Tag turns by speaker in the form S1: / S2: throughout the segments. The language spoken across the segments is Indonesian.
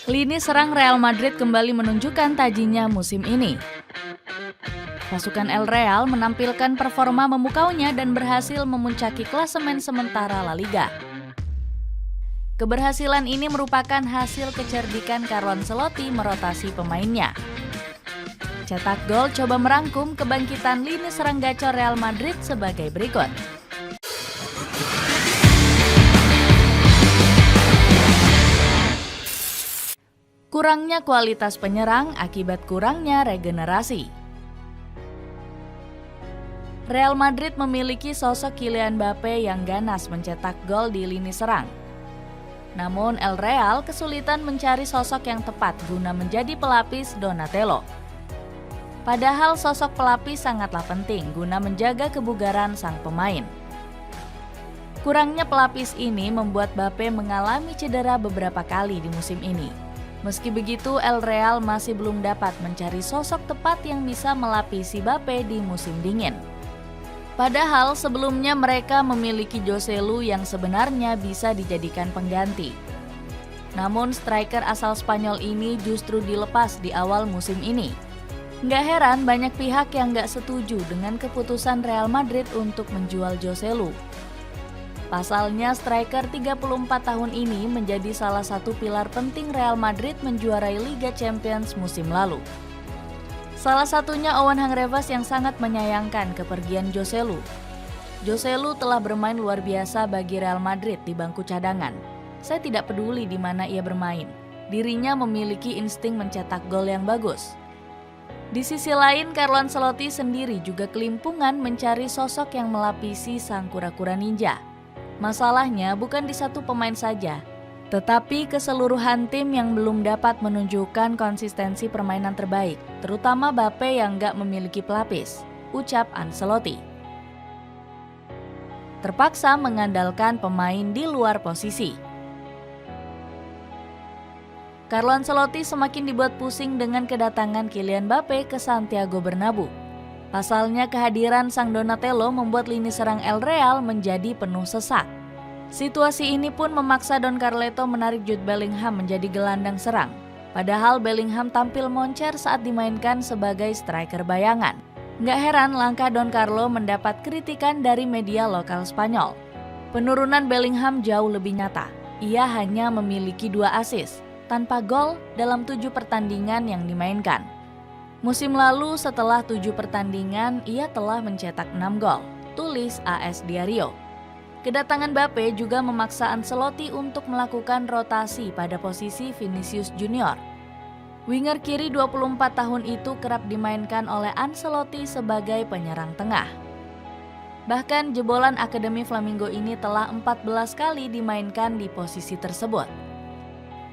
S1: Lini serang Real Madrid kembali menunjukkan tajinya musim ini. Pasukan El Real menampilkan performa memukaunya dan berhasil memuncaki klasemen sementara La Liga. Keberhasilan ini merupakan hasil kecerdikan Carlo Ancelotti merotasi pemainnya. Cetak gol coba merangkum kebangkitan lini serang gacor Real Madrid sebagai berikut. Kurangnya kualitas penyerang akibat kurangnya regenerasi. Real Madrid memiliki sosok Kylian Mbappe yang ganas mencetak gol di lini serang. Namun El Real kesulitan mencari sosok yang tepat guna menjadi pelapis Donatello. Padahal sosok pelapis sangatlah penting guna menjaga kebugaran sang pemain. Kurangnya pelapis ini membuat Mbappe mengalami cedera beberapa kali di musim ini. Meski begitu, El Real masih belum dapat mencari sosok tepat yang bisa melapisi Mbappe di musim dingin. Padahal sebelumnya mereka memiliki Joselu yang sebenarnya bisa dijadikan pengganti. Namun striker asal Spanyol ini justru dilepas di awal musim ini. Nggak heran banyak pihak yang nggak setuju dengan keputusan Real Madrid untuk menjual Joselu. Pasalnya striker 34 tahun ini menjadi salah satu pilar penting Real Madrid menjuarai Liga Champions musim lalu. Salah satunya Owen Hargreaves yang sangat menyayangkan kepergian Joselu. Joselu telah bermain luar biasa bagi Real Madrid di bangku cadangan. Saya tidak peduli di mana ia bermain. Dirinya memiliki insting mencetak gol yang bagus. Di sisi lain, Carlo Ancelotti sendiri juga kelimpungan mencari sosok yang melapisi sang kura-kura ninja. Masalahnya bukan di satu pemain saja, tetapi keseluruhan tim yang belum dapat menunjukkan konsistensi permainan terbaik, terutama Mbappe yang nggak memiliki pelapis, ucap Ancelotti. Terpaksa mengandalkan pemain di luar posisi. Carlo Ancelotti semakin dibuat pusing dengan kedatangan Kylian Mbappe ke Santiago Bernabeu. Pasalnya kehadiran sang Donatello membuat lini serang El Real menjadi penuh sesak. Situasi ini pun memaksa Don Carleto menarik Jude Bellingham menjadi gelandang serang. Padahal Bellingham tampil moncer saat dimainkan sebagai striker bayangan. Nggak heran langkah Don Carlo mendapat kritikan dari media lokal Spanyol. Penurunan Bellingham jauh lebih nyata. Ia hanya memiliki 2 assist, tanpa gol dalam 7 pertandingan yang dimainkan. Musim lalu setelah 7 pertandingan, ia telah mencetak 6 gol, tulis AS Diario. Kedatangan Mbappe juga memaksa Ancelotti untuk melakukan rotasi pada posisi Vinicius Junior. Winger kiri 24 tahun itu kerap dimainkan oleh Ancelotti sebagai penyerang tengah. Bahkan jebolan Akademi Flamingo ini telah 14 kali dimainkan di posisi tersebut.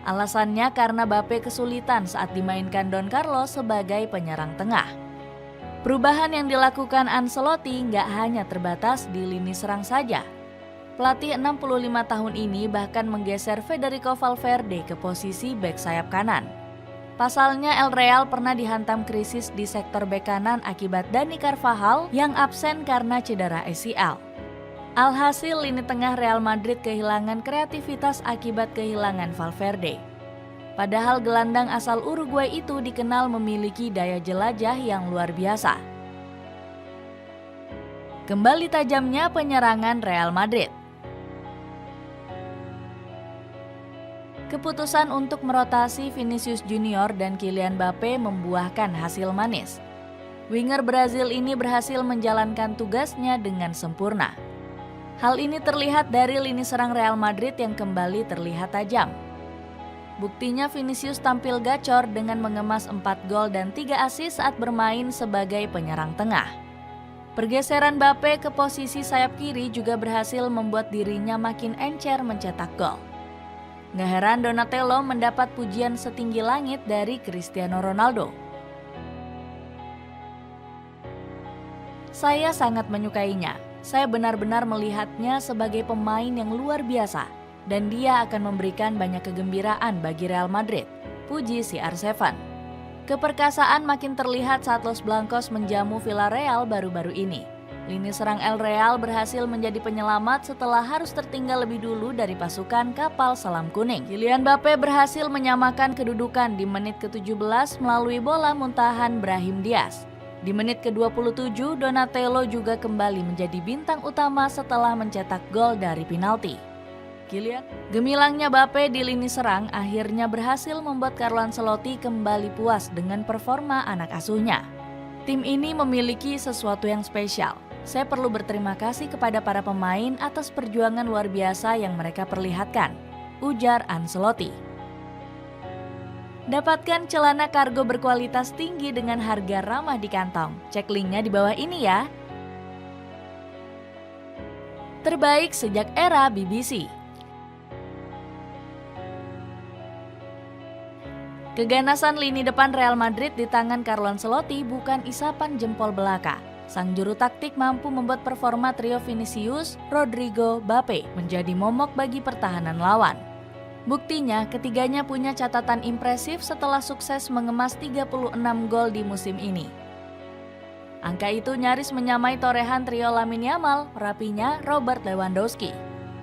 S1: Alasannya karena Mbappe kesulitan saat dimainkan Don Carlo sebagai penyerang tengah. Perubahan yang dilakukan Ancelotti nggak hanya terbatas di lini serang saja. Pelatih 65 tahun ini bahkan menggeser Federico Valverde ke posisi bek sayap kanan. Pasalnya El Real pernah dihantam krisis di sektor bek kanan akibat Dani Carvajal yang absen karena cedera ACL. Alhasil lini tengah Real Madrid kehilangan kreativitas akibat kehilangan Valverde. Padahal gelandang asal Uruguay itu dikenal memiliki daya jelajah yang luar biasa. Kembali tajamnya penyerangan Real Madrid. Keputusan untuk merotasi Vinicius Junior dan Kylian Mbappe membuahkan hasil manis. Winger Brazil ini berhasil menjalankan tugasnya dengan sempurna. Hal ini terlihat dari lini serang Real Madrid yang kembali terlihat tajam. Buktinya Vinicius tampil gacor dengan mengemas 4 gol dan 3 assist saat bermain sebagai penyerang tengah. Pergeseran Mbappe ke posisi sayap kiri juga berhasil membuat dirinya makin encer mencetak gol. Nggak heran Donatello mendapat pujian setinggi langit dari Cristiano Ronaldo. Saya sangat menyukainya. Saya benar-benar melihatnya sebagai pemain yang luar biasa dan dia akan memberikan banyak kegembiraan bagi Real Madrid, puji CR7. Keperkasaan makin terlihat saat Los Blancos menjamu Villarreal baru-baru ini. Lini serang El Real berhasil menjadi penyelamat setelah harus tertinggal lebih dulu dari pasukan kapal selam kuning. Kylian Mbappe berhasil menyamakan kedudukan di menit ke-17 melalui bola muntahan Brahim Diaz. Di menit ke-27, Donatello juga kembali menjadi bintang utama setelah mencetak gol dari penalti. Gemilangnya Mbappe di lini serang akhirnya berhasil membuat Carlo Ancelotti kembali puas dengan performa anak asuhnya. Tim ini memiliki sesuatu yang spesial. Saya perlu berterima kasih kepada para pemain atas perjuangan luar biasa yang mereka perlihatkan, ujar Ancelotti. Dapatkan celana kargo berkualitas tinggi dengan harga ramah di kantong. Cek linknya di bawah ini ya. Terbaik sejak era BBC. Keganasan lini depan Real Madrid di tangan Carlo Ancelotti bukan isapan jempol belaka. Sang juru taktik mampu membuat performa trio Vinicius, Rodrigo, Mbappe menjadi momok bagi pertahanan lawan. Buktinya, ketiganya punya catatan impresif setelah sukses mengemas 36 gol di musim ini. Angka itu nyaris menyamai torehan trio Lamine Yamal, Rafinha, Robert Lewandowski.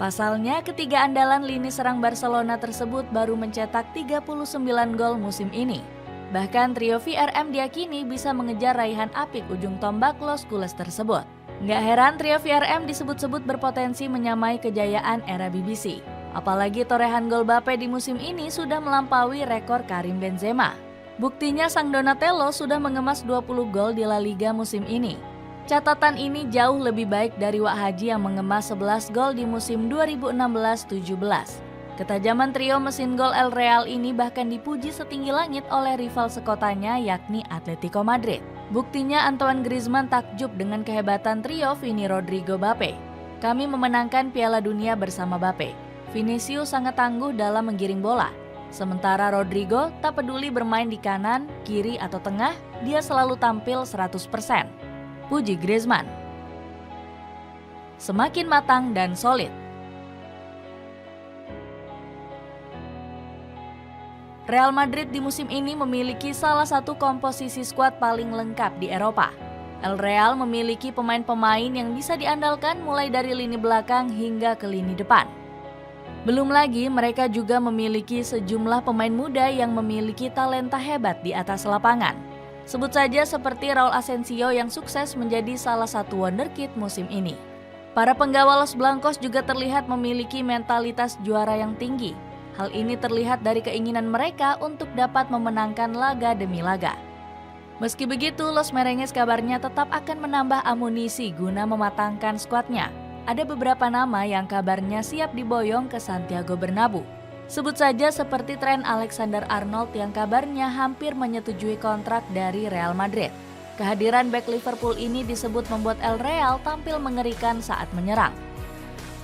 S1: Pasalnya, ketiga andalan lini serang Barcelona tersebut baru mencetak 39 gol musim ini. Bahkan trio VRM diyakini bisa mengejar raihan apik ujung tombak Los Culés tersebut. Nggak heran trio VRM disebut-sebut berpotensi menyamai kejayaan era BBC. Apalagi torehan gol Mbappe di musim ini sudah melampaui rekor Karim Benzema. Buktinya sang Donatello sudah mengemas 20 gol di La Liga musim ini. Catatan ini jauh lebih baik dari Wak Haji yang mengemas 11 gol di musim 2016-17. Ketajaman trio mesin gol El Real ini bahkan dipuji setinggi langit oleh rival sekotanya yakni Atletico Madrid. Buktinya Antoine Griezmann takjub dengan kehebatan trio Vini, Rodrigo, Mbappe. Kami memenangkan Piala Dunia bersama Mbappe. Vinicius sangat tangguh dalam menggiring bola. Sementara Rodrigo tak peduli bermain di kanan, kiri atau tengah, dia selalu tampil 100%. Puji Griezmann. Semakin matang dan solid. Real Madrid di musim ini memiliki salah satu komposisi skuad paling lengkap di Eropa. El Real memiliki pemain-pemain yang bisa diandalkan mulai dari lini belakang hingga ke lini depan. Belum lagi mereka juga memiliki sejumlah pemain muda yang memiliki talenta hebat di atas lapangan. Sebut saja seperti Raul Asensio yang sukses menjadi salah satu wonderkid musim ini. Para penggawa Los Blancos juga terlihat memiliki mentalitas juara yang tinggi. Hal ini terlihat dari keinginan mereka untuk dapat memenangkan laga demi laga. Meski begitu, Los Merengues kabarnya tetap akan menambah amunisi guna mematangkan skuadnya. Ada beberapa nama yang kabarnya siap diboyong ke Santiago Bernabeu. Sebut saja seperti Trent Alexander-Arnold yang kabarnya hampir menyetujui kontrak dari Real Madrid. Kehadiran bek Liverpool ini disebut membuat El Real tampil mengerikan saat menyerang.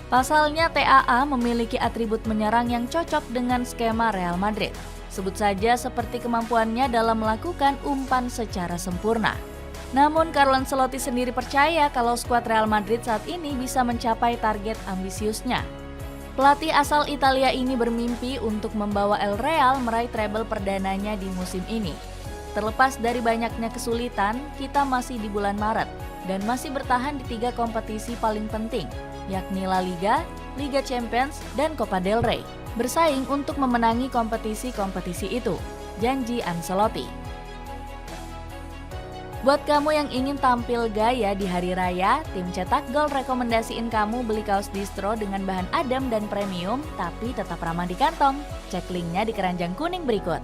S1: Pasalnya TAA memiliki atribut menyerang yang cocok dengan skema Real Madrid. Sebut saja seperti kemampuannya dalam melakukan umpan secara sempurna. Namun Carlo Ancelotti sendiri percaya kalau skuad Real Madrid saat ini bisa mencapai target ambisiusnya. Pelatih asal Italia ini bermimpi untuk membawa El Real meraih treble perdananya di musim ini. Terlepas dari banyaknya kesulitan, kita masih di bulan Maret dan masih bertahan di 3 kompetisi paling penting, yakni La Liga, Liga Champions, dan Copa del Rey, bersaing untuk memenangi kompetisi-kompetisi itu, janji Ancelotti. Buat kamu yang ingin tampil gaya di hari raya, tim cetak gol rekomendasiin kamu beli kaos distro dengan bahan adem dan premium, tapi tetap ramah di kantong. Cek linknya di keranjang kuning berikut.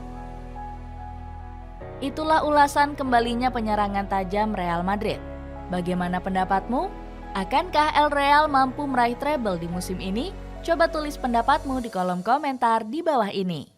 S1: Itulah ulasan kembalinya penyerangan tajam Real Madrid. Bagaimana pendapatmu? Akankah El Real mampu meraih treble di musim ini? Coba tulis pendapatmu di kolom komentar di bawah ini.